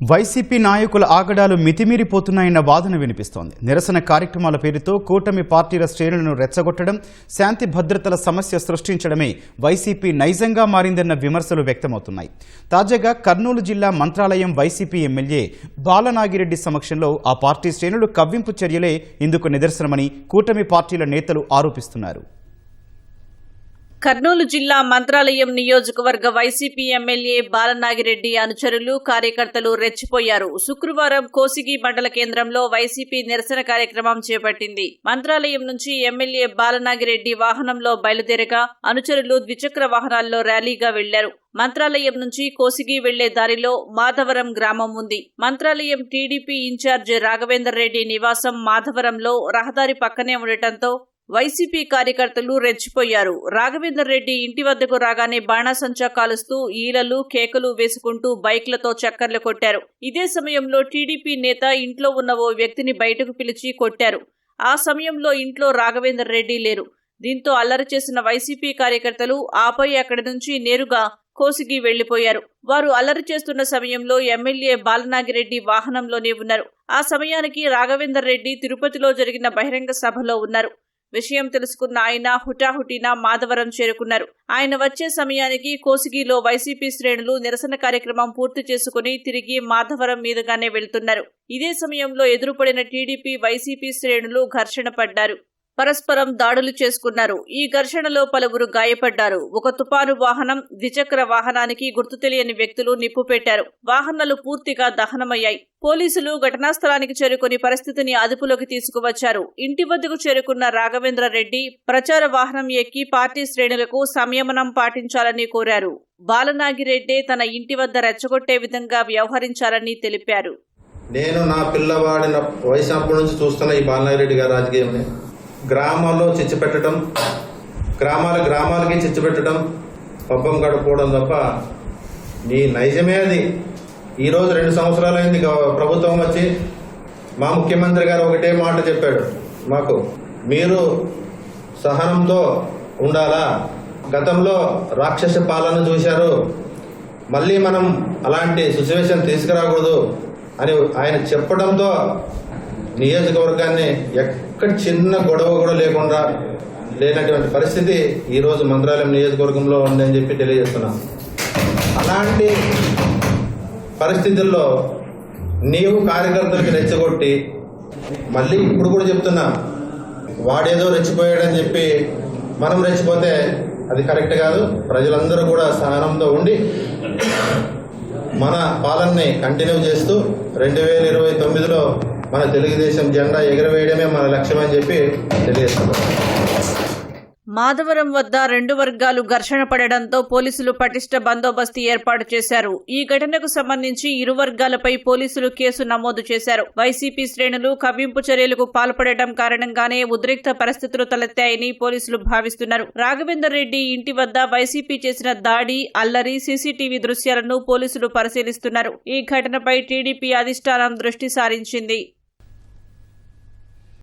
YCP నాయకుల ఆగడాలు మితిమీరిపోతున్నాయన్న వాదన వినిపిస్తోంది. నిరసన కార్యక్రమాల పేరుతో కూటమి పార్టీల శ్రేణులను రెచ్చగొట్టడం, శాంతి భద్రతల సమస్య సృష్టించడమే వైసీపీ నైజంగా మారిందన్న విమర్శలు వ్యక్తమవుతున్నాయి. తాజాగా కర్నూలు జిల్లా మంత్రాలయం వైసీపీ ఎమ్మెల్యే బాలనాగిరెడ్డి సమక్షంలో ఆ పార్టీ శ్రేణులు కవ్వింపు చర్యలే ఇందుకు నిదర్శనమని కూటమి పార్టీల నేతలు ఆరోపిస్తున్నారు. కర్నూలు జిల్లా మంత్రాలయం నియోజకవర్గ వైసీపీ ఎమ్మెల్యే బాలనాగిరెడ్డి అనుచరులు, కార్యకర్తలు రెచ్చిపోయారు. శుక్రవారం కోసిగి మండల కేంద్రంలో వైసీపీ నిరసన కార్యక్రమం చేపట్టింది. మంత్రాలయం నుంచి ఎమ్మెల్యే బాలనాగిరెడ్డి వాహనంలో బయలుదేరగా అనుచరులు ద్విచక్ర వాహనాల్లో ర్యాలీగా వెళ్లారు. మంత్రాలయం నుంచి కోసిగి వెళ్లే దారిలో మాధవరం గ్రామం ఉంది. మంత్రాలయం టీడీపీ ఇన్ఛార్జ్ రాఘవేందర్ రెడ్డి నివాసం మాధవరంలో రహదారి పక్కనే ఉండటంతో వైసీపీ కార్యకర్తలు రెచ్చిపోయారు. రాఘవేందర్ రెడ్డి ఇంటి వద్దకు రాగానే బాణాసంచా కాలుస్తూ ఈలలు, కేకలు వేసుకుంటూ బైక్లతో చక్కర్లు కొట్టారు. ఇదే సమయంలో టీడీపీ నేత ఇంట్లో ఉన్న ఓ వ్యక్తిని బయటకు పిలిచి కొట్టారు. ఆ సమయంలో ఇంట్లో రాఘవేందర్ రెడ్డి లేరు. దీంతో అల్లరి చేసిన వైసీపీ కార్యకర్తలు ఆపై అక్కడి నుంచి నేరుగా కోసిగి వెళ్లిపోయారు. వారు అల్లరి చేస్తున్న సమయంలో ఎమ్మెల్యే బాలనాగిరెడ్డి వాహనంలోనే ఉన్నారు. ఆ సమయానికి రాఘవేందర్ రెడ్డి తిరుపతిలో జరిగిన బహిరంగ సభలో ఉన్నారు. విషయం తెలుసుకున్న ఆయన హుటాహుటిన మాధవరం చేరుకున్నారు. ఆయన వచ్చే సమయానికి కోసిగిలో వైసీపీ శ్రేణులు నిరసన కార్యక్రమం పూర్తి చేసుకుని తిరిగి మాధవరం మీదుగానే వెళ్తున్నారు. ఇదే సమయంలో ఎదురుపడిన టీడీపీ, వైసీపీ శ్రేణులు ఘర్షణ పడ్డారు. పరస్పరం దాడులు చేసుకున్నారు. ఈ ఘర్షణలో పలువురు గాయపడ్డారు. ఒక తుపాను వాహనం, ద్విచక్ర వాహనానికి గుర్తు తెలియని వ్యక్తులు నిప్పు పెట్టారు. వాహనాలు పూర్తిగా దహనమయ్యాయి. పోలీసులు ఘటనా స్థలానికి చేరుకుని పరిస్థితిని అదుపులోకి తీసుకువచ్చారు. ఇంటి వద్దకు చేరుకున్న రాఘవేంద్ర రెడ్డి ప్రచార వాహనం ఎక్కి పార్టీ శ్రేణులకు సంయమనం పాటించాలని కోరారు. బాలనాగిరెడ్డి తన ఇంటి వద్ద రెచ్చగొట్టే విధంగా వ్యవహరించాలని తెలిపారు. నేను నా పిల్లవాడిన వయసునప్పటి నుంచి చూస్తున్న ఈ బాలనాగిరెడ్డి గారి రాజకీయం గ్రామాల్లో చిచ్చు పెట్టడం, గ్రామాలకి చిచ్చు పెట్టడం, పబ్బం గడుపుకోవడం తప్ప నీ నైజమే అది. ఈరోజు 2 సంవత్సరాలైంది ప్రభుత్వం వచ్చి. మా ముఖ్యమంత్రి గారు ఒకటే మాట చెప్పాడు మాకు, మీరు సహనంతో ఉండాలా. గతంలో రాక్షస పాలన చూశారు, మళ్ళీ మనం అలాంటి సిచ్యువేషన్ తీసుకురాకూడదు అని ఆయన చెప్పడంతో నియోజకవర్గాన్ని ఎక్కడ చిన్న గొడవ కూడా లేనటువంటి పరిస్థితి ఈరోజు మంత్రాలయం నియోజకవర్గంలో ఉందని చెప్పి తెలియజేస్తున్నా. అలాంటి పరిస్థితుల్లో నీవు కార్యకర్తలకి రెచ్చగొట్టి, మళ్ళీ ఇప్పుడు కూడా చెప్తున్నా, వాడేదో రెచ్చిపోయాడని చెప్పి మనం రెచ్చిపోతే అది కరెక్ట్ కాదు. ప్రజలందరూ కూడా సహనంతో ఉండి మన పాలనని కంటిన్యూ చేస్తూ 2029లో మన తెలుగుదేశం జెండా ఎగరవేయడమే మన లక్ష్యం అని చెప్పి తెలియజేస్తున్నారు. మాధవరం వద్ద 2 వర్గాలు ఘర్షణ పడడంతో పోలీసులు పటిష్ట బందోబస్తు ఏర్పాటు చేశారు. ఈ ఘటనకు సంబంధించి ఇరు వర్గాలపై పోలీసులు కేసు నమోదు చేశారు. వైసీపీ శ్రేణులు కవ్వింపు చర్యలకు పాల్పడటం కారణంగానే ఉద్రిక్త పరిస్థితులు తలెత్తాయని పోలీసులు భావిస్తున్నారు. రాఘవేందర్ రెడ్డి ఇంటి వద్ద వైసీపీ చేసిన దాడి, అల్లరి సీసీటీవీ దృశ్యాలను పోలీసులు పరిశీలిస్తున్నారు. ఈ ఘటనపై టీడీపీ అధిష్టానం దృష్టి సారించింది.